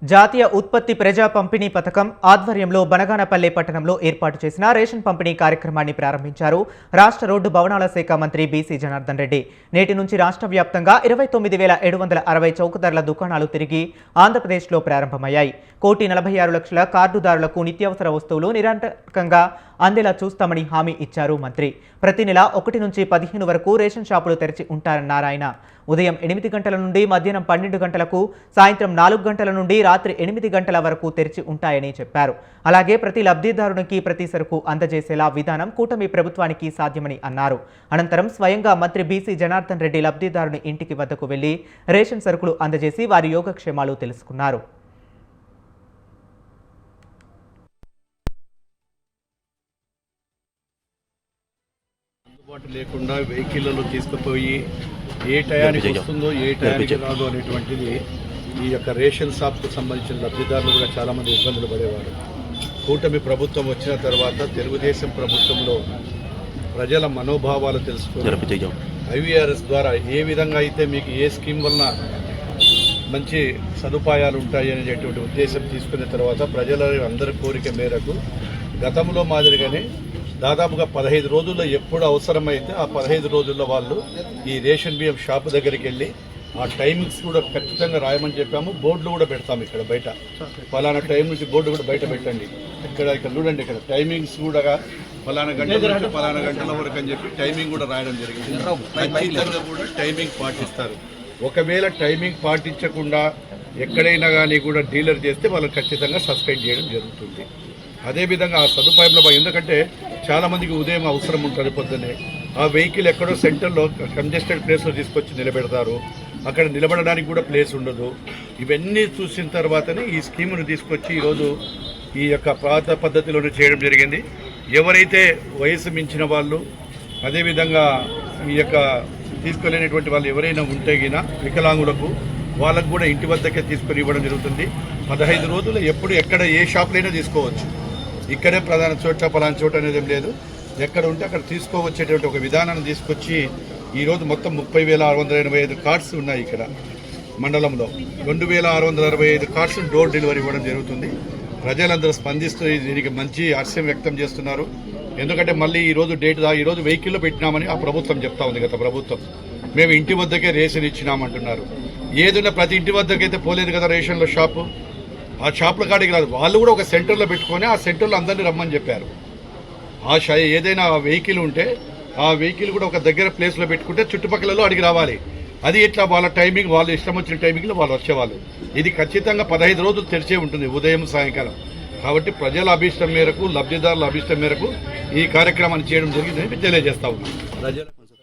జాతీయ ఉత్పత్తి ప్రజా పంపిణీ పథకం ఆధ్వర్యంలో బనగానపల్లె పట్టణంలో ఏర్పాటు చేసిన రేషన్ పంపిణీ కార్యక్రమాన్ని ప్రారంభించారు రాష్ట్ర రోడ్డు భవనాల శాఖ మంత్రి బీసీ జనార్దన్ రెడ్డి. నేటి నుంచి రాష్ట్ర వ్యాప్తంగా 29,760 చౌకధరల దుకాణాలు తిరిగి ఆంధ్రప్రదేశ్లో ప్రారంభమయ్యాయి. 1,46,00,000 కార్డుదారులకు నిత్యావసర వస్తువులు నిరంతరంగా అందేలా చూస్తామని హామీ ఇచ్చారు మంత్రి. ప్రతి నెల 1 నుంచి 15 వరకు రేషన్ షాపులు తెరిచి ఉంటారన్నారు ఆయన. ఉదయం 8 గంటల నుండి మధ్యాహ్నం 12 గంటలకు, సాయంత్రం 4 గంటల నుండి రాత్రి 8 గంటల వరకు తెరిచి ఉంటాయని చెప్పారు. అలాగే ప్రతి లబ్ధిదారునికి ప్రతి సరుకు అందజేసేలా విధానం కూటమి ప్రభుత్వానికి సాధ్యమని అన్నారు. అనంతరం స్వయంగా మంత్రి బీసీ జనార్దన్ రెడ్డి లబ్ధిదారుని ఇంటికి వద్దకు వెళ్లి రేషన్ సరుకులు అందజేసి వారి యోగక్షేమాలు తెలుసుకున్నారు. అందుబాటు లేకుండా వెహికల్లో తీసుకుపోయి ఏ టయానికి వస్తుందో ఏ టయానికి రాదో అనేటువంటిది ఈ యొక్క రేషన్ షాప్కు సంబంధించిన లబ్ధిదారులు కూడా చాలామంది ఇబ్బందులు పడేవారు. కూటమి ప్రభుత్వం వచ్చిన తర్వాత తెలుగుదేశం ప్రభుత్వంలో ప్రజల మనోభావాలు తెలుసుకుని ఐవీఆర్ఎస్ ద్వారా ఏ విధంగా అయితే మీకు ఏ స్కీమ్ వలన మంచి సదుపాయాలు ఉంటాయి అనేటువంటి ఉద్దేశం తీసుకున్న తర్వాత ప్రజల అందరి కోరిక మేరకు గతంలో మాదిరిగానే దాదాపుగా 15 రోజుల్లో ఎప్పుడు అవసరమైతే ఆ 15 రోజుల్లో వాళ్ళు ఈ రేషన్ బియ్యం షాపు దగ్గరికి వెళ్ళి ఆ టైమింగ్స్ కూడా ఖచ్చితంగా రాయమని చెప్పాము. బోర్డులు కూడా పెడతాము ఇక్కడ బయట, ఫలానా టైం నుంచి బోర్డు కూడా బయట పెట్టండి. ఇక్కడ చూడండి, ఇక్కడ టైమింగ్స్ కూడా ఫలానా గంటల నుంచి ఫలానా గంటల వరకు అని చెప్పి టైమింగ్ కూడా రాయడం జరిగింది. ఖచ్చితంగా కూడా టైమింగ్ పాటిస్తారు. ఒకవేళ టైమింగ్ పాటించకుండా ఎక్కడైనా కానీ కూడా డీలర్ చేస్తే వాళ్ళని ఖచ్చితంగా సస్పెండ్ చేయడం జరుగుతుంది. అదేవిధంగా ఆ సదుపాయంలో ఎందుకంటే చాలామందికి ఉదయం అవసరం ఉంటుంది పొద్దున్నే, ఆ వెహికల్ ఎక్కడో సెంటర్లో కంజెస్టెడ్ ప్లేస్లో తీసుకొచ్చి నిలబెడతారు, అక్కడ నిలబడడానికి కూడా ప్లేస్ ఉండదు. ఇవన్నీ చూసిన తర్వాతనే ఈ స్కీమును తీసుకొచ్చి ఈరోజు ఈ యొక్క పాత పద్ధతిలోనే చేయడం జరిగింది. ఎవరైతే వయసు మించిన వాళ్ళు, అదేవిధంగా ఈ యొక్క తీసుకోలేనటువంటి వాళ్ళు ఎవరైనా ఉంటే గినా వికలాంగులకు వాళ్ళకు కూడా ఇంటి వద్దకే తీసుకొని ఇవ్వడం జరుగుతుంది. 15 రోజులు ఎప్పుడు ఎక్కడ ఏ షాప్లైనా తీసుకోవచ్చు. ఇక్కడే ప్రధాన చోట పలానా చోట అనేది ఏం లేదు, ఎక్కడ ఉంటే అక్కడ తీసుకోవచ్చేటువంటి ఒక విధానాన్ని తీసుకొచ్చి ఈరోజు మొత్తం 30,685 కార్డ్స్ ఉన్నాయి ఇక్కడ మండలంలో. 2,665 కార్డ్స్ డోర్ డెలివరీ ఇవ్వడం జరుగుతుంది. ప్రజలందరూ స్పందిస్తూ దీనికి మంచి హర్షం వ్యక్తం చేస్తున్నారు. ఎందుకంటే మళ్ళీ ఈరోజు వెహికల్లో పెట్టినామని ఆ ప్రభుత్వం చెప్తా ఉంది. గత ప్రభుత్వం మేము ఇంటి వద్దకే రేషన్ ఇచ్చినామంటున్నారు. ఏదైనా ప్రతి ఇంటి వద్దకైతే పోలేదు కదా రేషన్లో షాపు, ఆ షాపుల కాడికి రాదు. వాళ్ళు కూడా ఒక సెంటర్లో పెట్టుకొని ఆ సెంటర్లో అందరినీ రమ్మని చెప్పారు. ఏదైనా వెహికల్ ఉంటే ఆ వెహికల్ కూడా ఒక దగ్గర ప్లేస్లో పెట్టుకుంటే చుట్టుపక్కలలో అడిగి రావాలి. అది ఇట్లా వాళ్ళ టైమింగ్, వాళ్ళు ఇష్టం వచ్చిన టైమింగ్లో వాళ్ళు వచ్చేవాళ్ళు. ఇది ఖచ్చితంగా 15 రోజులు తెరిచే ఉంటుంది, ఉదయం సాయంకాలం. కాబట్టి ప్రజల అభిష్టం మేరకు, లబ్ధిదారుల అభిష్టం మేరకు ఈ కార్యక్రమాన్ని చేయడం జరిగిందని తెలియజేస్తా ఉన్నాం.